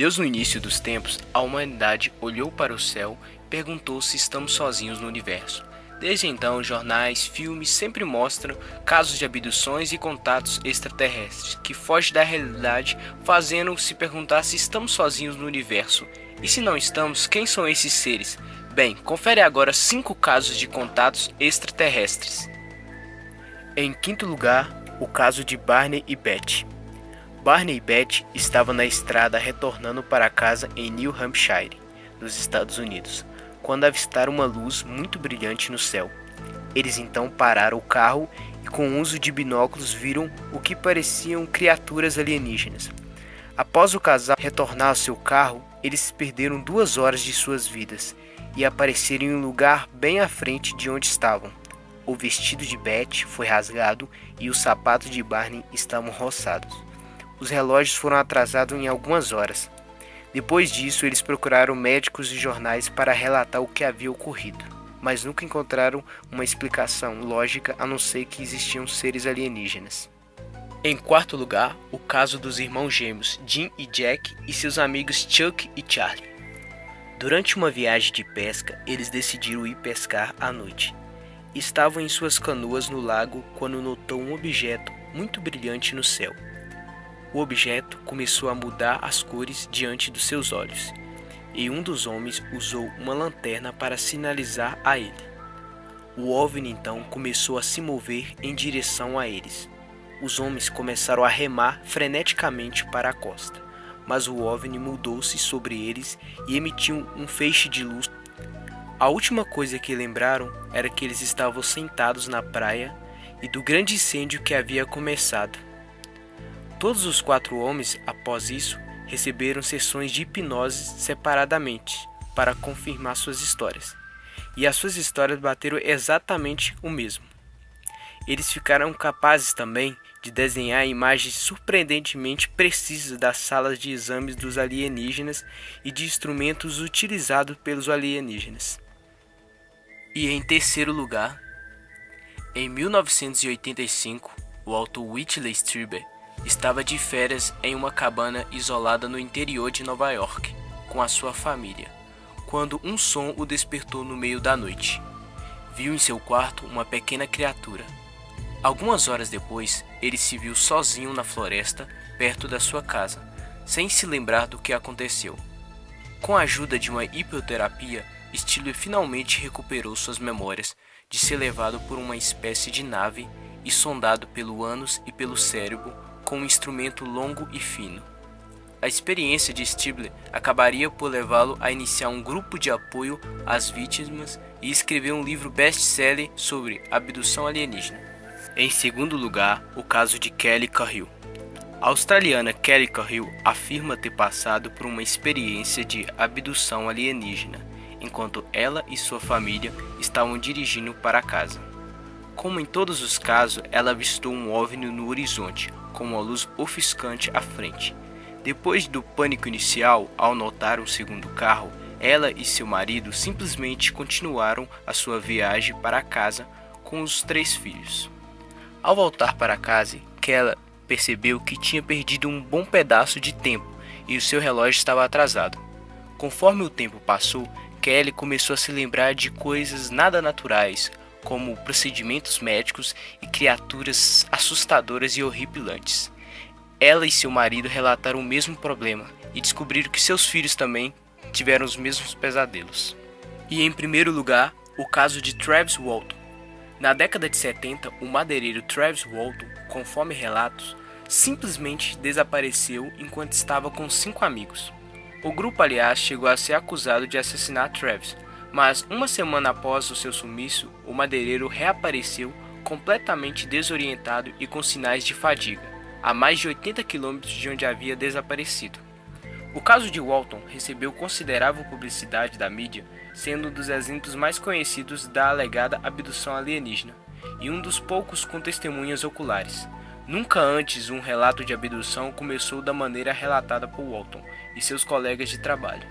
Deus, no início dos tempos, a humanidade olhou para o céu e perguntou se estamos sozinhos no universo. Desde então, jornais, filmes sempre mostram casos de abduções e contatos extraterrestres que fogem da realidade, fazendo se perguntar se estamos sozinhos no universo. E se não estamos, quem são esses seres? Bem, confere agora 5 casos de contatos extraterrestres. Em quinto lugar, o caso de Barney e Beth. Barney e Beth estavam na estrada retornando para casa em New Hampshire, nos Estados Unidos, quando avistaram uma luz muito brilhante no céu. Eles então pararam o carro e, com o uso de binóculos, viram o que pareciam criaturas alienígenas. Após o casal retornar ao seu carro, eles perderam 2 horas de suas vidas e apareceram em um lugar bem à frente de onde estavam. O vestido de Beth foi rasgado e os sapatos de Barney estavam roçados. Os relógios foram atrasados em algumas horas. Depois disso, eles procuraram médicos e jornais para relatar o que havia ocorrido, mas nunca encontraram uma explicação lógica a não ser que existiam seres alienígenas. Em quarto lugar, o caso dos irmãos gêmeos Jim e Jack e seus amigos Chuck e Charlie. Durante uma viagem de pesca, eles decidiram ir pescar à noite. Estavam em suas canoas no lago quando notou um objeto muito brilhante no céu. O objeto começou a mudar as cores diante dos seus olhos, e um dos homens usou uma lanterna para sinalizar a ele. O OVNI então começou a se mover em direção a eles. Os homens começaram a remar freneticamente para a costa, mas o OVNI mudou-se sobre eles e emitiu um feixe de luz. A última coisa que lembraram era que eles estavam sentados na praia e do grande incêndio que havia começado. Todos os 4 homens, após isso, receberam sessões de hipnose separadamente para confirmar suas histórias. E as suas histórias bateram exatamente o mesmo. Eles ficaram capazes também de desenhar imagens surpreendentemente precisas das salas de exames dos alienígenas e de instrumentos utilizados pelos alienígenas. E em terceiro lugar, em 1985, o autor Whitley Strieber estava de férias em uma cabana isolada no interior de Nova York, com a sua família, quando um som o despertou no meio da noite. Viu em seu quarto uma pequena criatura. Algumas horas depois, ele se viu sozinho na floresta, perto da sua casa, sem se lembrar do que aconteceu. Com a ajuda de uma hipnoterapia, Stiller finalmente recuperou suas memórias de ser levado por uma espécie de nave e sondado pelo ânus e pelo cérebro com um instrumento longo e fino. A experiência de Stiller acabaria por levá-lo a iniciar um grupo de apoio às vítimas e escrever um livro best-seller sobre abdução alienígena. Em segundo lugar, o caso de Kelly Cahill. A australiana Kelly Cahill afirma ter passado por uma experiência de abdução alienígena, enquanto ela e sua família estavam dirigindo para casa. Como em todos os casos, ela avistou um OVNI no horizonte, com uma luz ofuscante à frente. Depois do pânico inicial, ao notar um segundo carro, ela e seu marido simplesmente continuaram a sua viagem para casa com os 3 filhos. Ao voltar para casa, Kelly percebeu que tinha perdido um bom pedaço de tempo e o seu relógio estava atrasado. Conforme o tempo passou, Kelly começou a se lembrar de coisas nada naturais, como procedimentos médicos e criaturas assustadoras e horripilantes. Ela e seu marido relataram o mesmo problema e descobriram que seus filhos também tiveram os mesmos pesadelos. E em primeiro lugar, o caso de Travis Walton. Na década de 70, o madeireiro Travis Walton, conforme relatos, simplesmente desapareceu enquanto estava com 5 amigos. O grupo, aliás, chegou a ser acusado de assassinar Travis, mas uma semana após o seu sumiço, o madeireiro reapareceu completamente desorientado e com sinais de fadiga, a mais de 80 quilômetros de onde havia desaparecido. O caso de Walton recebeu considerável publicidade da mídia, sendo um dos exemplos mais conhecidos da alegada abdução alienígena, e um dos poucos com testemunhas oculares. Nunca antes um relato de abdução começou da maneira relatada por Walton e seus colegas de trabalho.